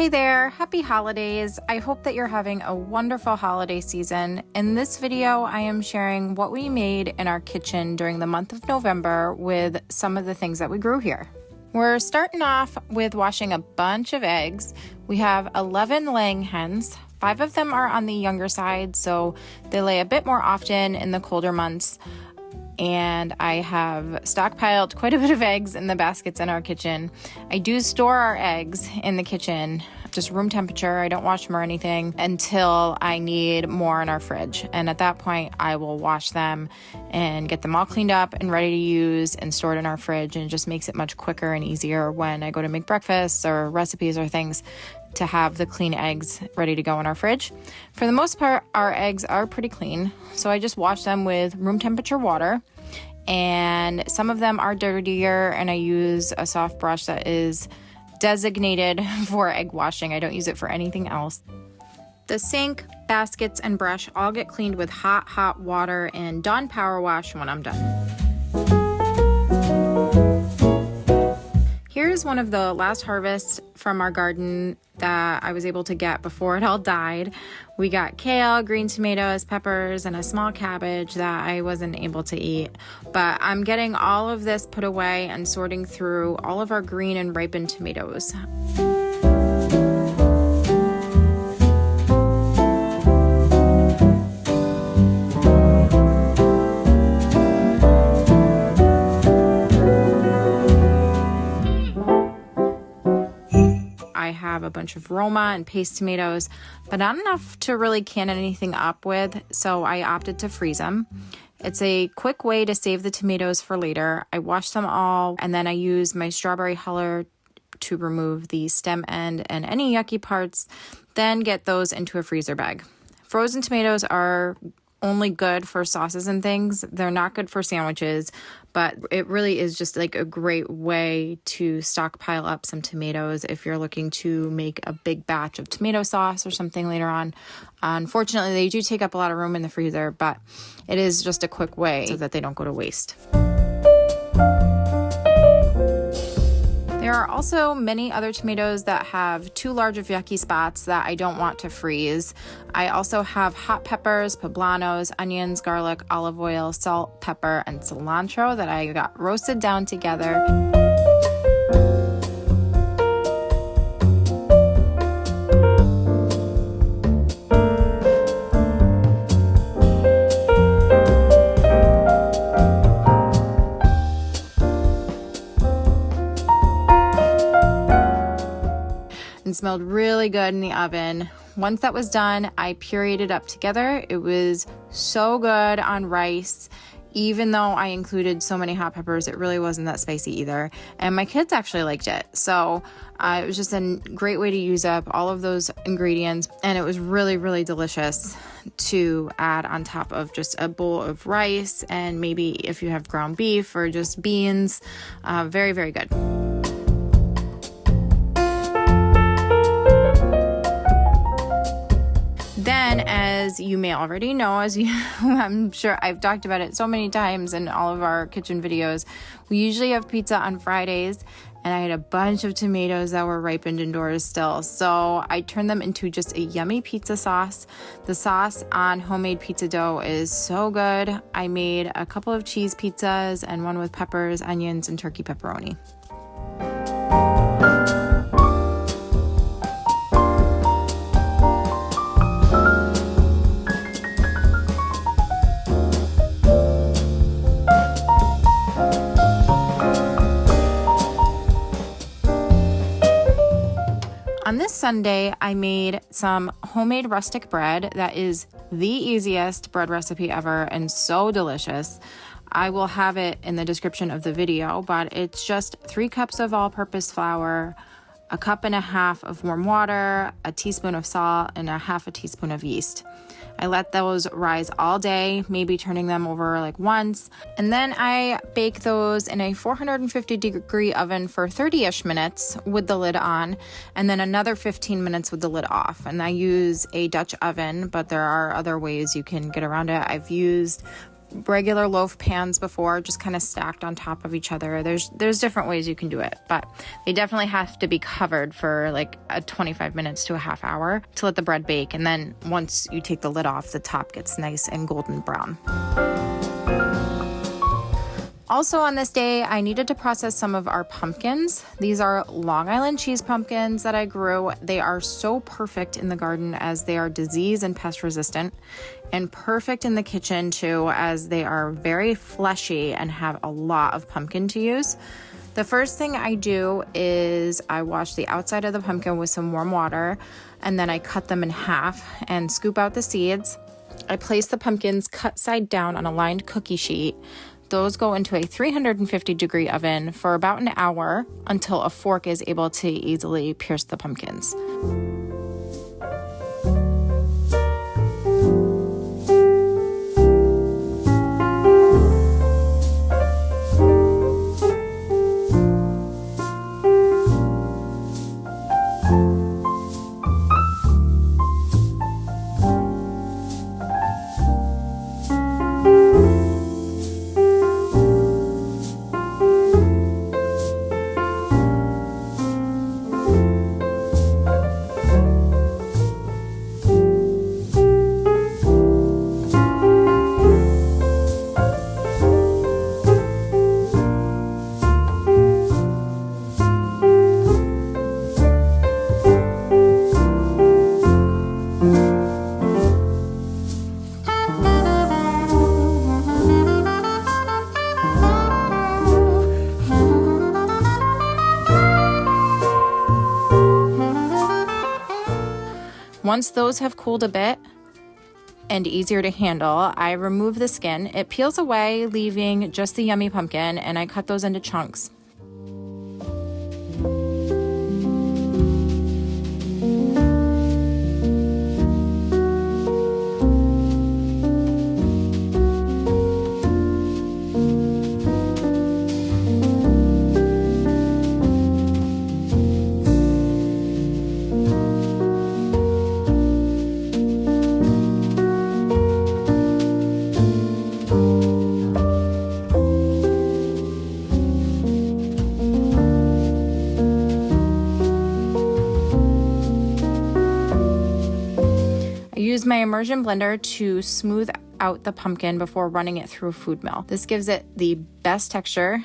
Hey there, happy holidays. I hope that you're having a wonderful holiday season. In this video, I am sharing what we made in our kitchen during the month of November with some of the things that we grew here. We're starting off with washing a bunch of eggs. We have 11 laying hens. 5 of them are on the younger side, so they lay a bit more often in the colder months. And I have stockpiled quite a bit of eggs in the baskets in our kitchen. I do store our eggs in the kitchen, just room temperature. I don't wash them or anything until I need more in our fridge. And at that point, I will wash them and get them all cleaned up and ready to use and stored in our fridge. And it just makes it much quicker and easier when I go to make breakfast or recipes or things to have the clean eggs ready to go in our fridge. For the most part, our eggs are pretty clean. So I just wash them with room temperature water. And some of them are dirtier, and I use a soft brush that is designated for egg washing. I don't use it for anything else. The sink, baskets, and brush all get cleaned with hot water and Dawn power wash when I'm done. Here's one of the last harvests from our garden that I was able to get before it all died. We got kale, green tomatoes, peppers, and a small cabbage that I wasn't able to eat. But I'm getting all of this put away and sorting through all of our green and ripened tomatoes. I have a bunch of Roma and paste tomatoes, but not enough to really can anything up with, so I opted to freeze them. It's a quick way to save the tomatoes for later. I wash them all, and then I use my strawberry huller to remove the stem end and any yucky parts, then get those into a freezer bag. Frozen tomatoes are only good for sauces and things. They're not good for sandwiches, but it really is just like a great way to stockpile up some tomatoes if you're looking to make a big batch of tomato sauce or something later on. Unfortunately, they do take up a lot of room in the freezer, but it is just a quick way so that they don't go to waste. There are also many other tomatoes that have too large of yucky spots that I don't want to freeze. I also have hot peppers, poblanos, onions, garlic, olive oil, salt, pepper, and cilantro that I got roasted down together. Smelled really good in the oven. Once that was done, I pureed it up together. It was so good on rice. Even though I included so many hot peppers, it really wasn't that spicy either. And my kids actually liked it. So it was just a great way to use up all of those ingredients. And it was really, really delicious to add on top of just a bowl of rice. And maybe if you have ground beef or just beans, very, very good. Then, as you may already know, I'm sure I've talked about it so many times in all of our kitchen videos, we usually have pizza on Fridays, and I had a bunch of tomatoes that were ripened indoors still. So I turned them into just a yummy pizza sauce. The sauce on homemade pizza dough is so good. I made a couple of cheese pizzas and one with peppers, onions, and turkey pepperoni. On this Sunday, I made some homemade rustic bread that is the easiest bread recipe ever and so delicious. I will have it in the description of the video, but it's just 3 cups of all-purpose flour, 1.5 cups of warm water, a teaspoon of salt, and 1/2 teaspoon of yeast. I let those rise all day, maybe turning them over like once. And then I bake those in a 450-degree oven for 30-ish minutes with the lid on, and then another 15 minutes with the lid off. And I use a Dutch oven, but there are other ways you can get around it. I've used regular loaf pans before, just kind of stacked on top of each other. There's different ways you can do it, but they definitely have to be covered for like 25 minutes to a half hour to let the bread bake. And then once you take the lid off, the top gets nice and golden brown. Also on this day, I needed to process some of our pumpkins. These are Long Island cheese pumpkins that I grew. They are so perfect in the garden as they are disease and pest resistant, and perfect in the kitchen too, as they are very fleshy and have a lot of pumpkin to use. The first thing I do is I wash the outside of the pumpkin with some warm water, and then I cut them in half and scoop out the seeds. I place the pumpkins cut side down on a lined cookie sheet. Those go into a 350-degree oven for about an hour until a fork is able to easily pierce the pumpkins. Once those have cooled a bit and easier to handle, I remove the skin. It peels away, leaving just the yummy pumpkin, and I cut those into chunks. Use my immersion blender to smooth out the pumpkin before running it through a food mill. This gives it the best texture.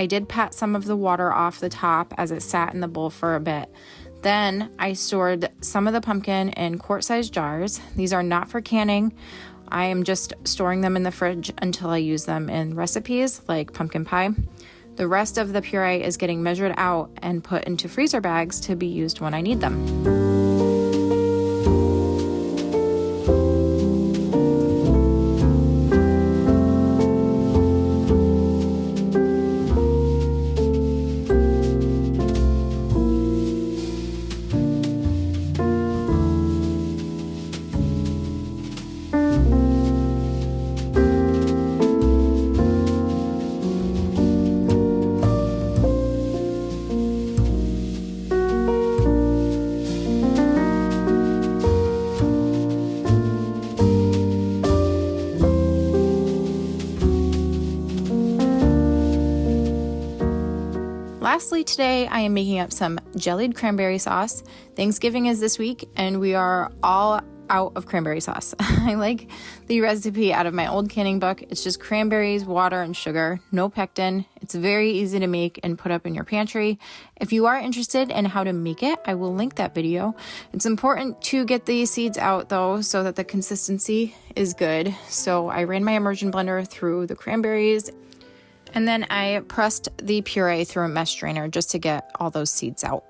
I did pat some of the water off the top as it sat in the bowl for a bit. Then I stored some of the pumpkin in quart-sized jars. These are not for canning. I am just storing them in the fridge until I use them in recipes like pumpkin pie. The rest of the puree is getting measured out and put into freezer bags to be used when I need them. Lastly, today I am making up some jellied cranberry sauce. Thanksgiving is this week and we are all out of cranberry sauce. I like the recipe out of my old canning book. It's just cranberries, water, and sugar, no pectin. It's very easy to make and put up in your pantry. If you are interested in how to make it, I will link that video. It's important to get the seeds out though, so that the consistency is good. So I ran my immersion blender through the cranberries, and then I pressed the puree through a mesh strainer just to get all those seeds out.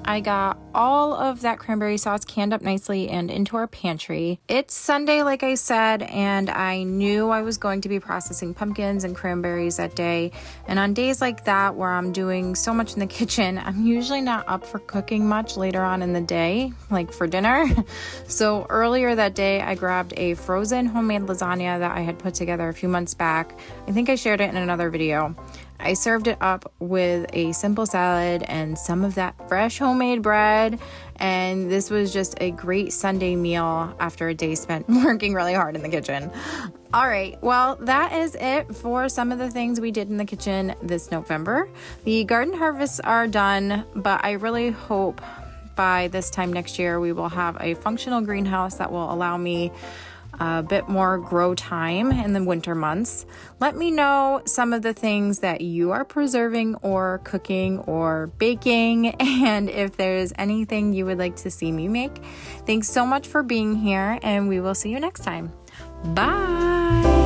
I got all of that cranberry sauce canned up nicely and into our pantry. It's Sunday, like I said, and I knew I was going to be processing pumpkins and cranberries that day. And on days like that where I'm doing so much in the kitchen, I'm usually not up for cooking much later on in the day, like for dinner. So earlier that day, I grabbed a frozen homemade lasagna that I had put together a few months back. I think I shared it in another video. I served it up with a simple salad and some of that fresh homemade bread, and this was just a great Sunday meal after a day spent working really hard in the kitchen. All right, well, that is it for some of the things we did in the kitchen this November. The garden harvests are done, but I really hope by this time next year we will have a functional greenhouse that will allow me a bit more grow time in the winter months. Let me know some of the things that you are preserving or cooking or baking, and if there's anything you would like to see me make. Thanks so much for being here, and we will see you next time. Bye.